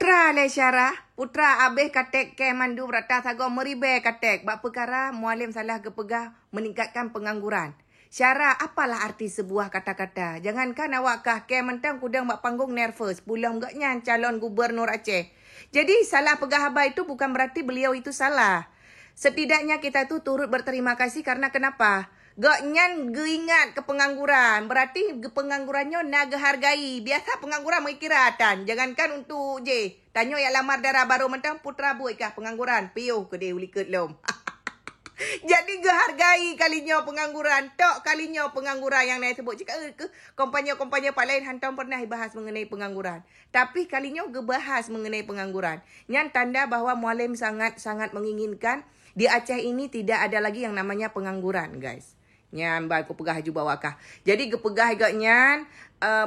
Putra le syarah, putra abih katek ke mandu berata sago meribe katek. Bak perkara mualim salah kepegah meningkatkan pengangguran. Syarah, apalah arti sebuah kata-kata? Jangankan awak kah ke mentang kudang bak panggung nervous. Pulang gaknya calon gubernur Aceh. Jadi salah pegah abah itu bukan berarti beliau itu salah. Setidaknya kita tu turut berterima kasih karena kenapa? Gak nyan geingat ke pengangguran. Berarti penganggurannya nak hargai. Biasa pengangguran mengikiratan. Jangankan untuk je. Tanya yang lamar darah baru mentang putra buat kah pengangguran. Piuh ke dia uliket lom. Jadi hargai kalinya pengangguran. Tok kalinya pengangguran yang naik sebut. Jika ke kompanya-kompanya pak lain hantam pernah bahas mengenai pengangguran. Tapi kalinya bahas mengenai pengangguran. Yang tanda bahawa mualim sangat-sangat menginginkan di Aceh ini tidak ada lagi yang namanya pengangguran, guys. Nyan ba aku pegah juga wakah. Jadi gepegah agaknya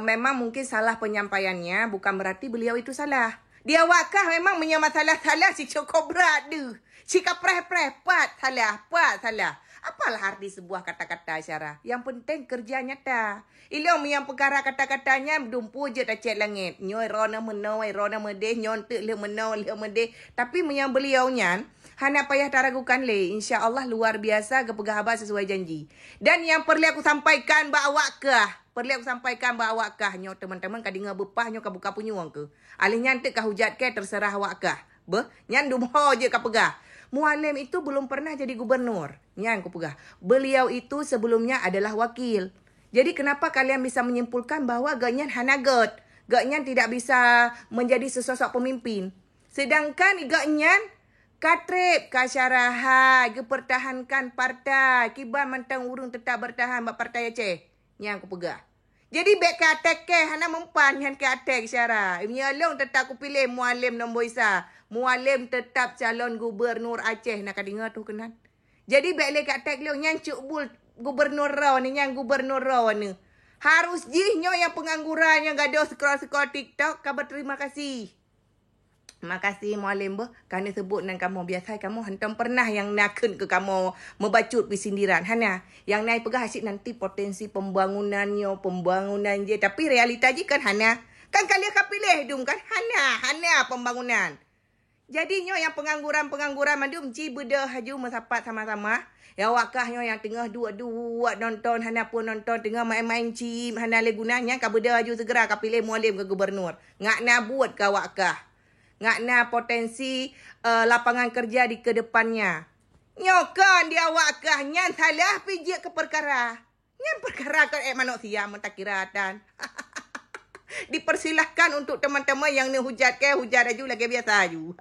memang mungkin salah penyampaiannya, bukan berarti beliau itu salah. Dia wakah memang punya masalah-salah si cukup berat tu. Si kapreh-preh pat salah. Apalah arti sebuah kata-kata Syarah? Yang penting kerja nyata. Ilmu yang perkara kata-katanya dumpu je tak cek langit. Nyoy rona menoi rona medeh nyontek le menoi le medeh. Tapi yang beliaunya hana payah taragukan le. InsyaAllah luar biasa kepegah abah sesuai janji. Dan yang perlu aku sampaikan bahawa kah? Nyo teman-teman kadinga bepah nyo ka buka punyuang ke. Alih nyantik kah hujat ke terserah awak kah. Nyan dumho je ka pegah. Mualim itu belum pernah jadi gubernur. Nyan ku pegah. Beliau itu sebelumnya adalah wakil. Jadi kenapa kalian bisa menyimpulkan bahawa ganyan hanagot? Ganyan tidak bisa menjadi sesosok pemimpin. Sedangkan ganyan katrip kasyaraha pertahankan partai kibar mentang urung tetap bertahan bak partai Aceh. Yang aku pegah. Jadi bek katek ke hana mempan yang katek Syarah. Menyalong tetap aku pilih mualim nombor isa. Mualim tetap calon gubernur Aceh nak dengar tu kenan. Jadi bek le katek lo yang cukbul gubernur raw ni yang gubernur raw ni. Harus jihnyo yang pengangguran yang gaduh scroll TikTok kabar terima kasih. Makasih mualim kerana sebut dengan kamu. Biasa kamu hantam pernah yang nakun ke kamu membacut bersindiran. Hana, yang naik pegah asyik nanti potensi pembangunannya, pembangunan je. Tapi realita je kan Hana. Kan kalian akan pilih dum kan Hana pembangunan. Jadinya yang pengangguran mandum ci beda haju mesapat sama-sama. Ya wakahnya yang tengah dua nonton Hana pun nonton tengah main-main cim Hana le gunanya ka beda haju segera ka pilih mualim ke gubernur. Ngak na buat ka wakah. Ngakna potensi lapangan kerja di kedepannya. Nyokan dia wakah nyan salah pijak ke perkara. Nyan perkara kan manusia mentakiratan. Dipersilahkan untuk teman-teman yang hujat ke hujat aju lagi biasa aju.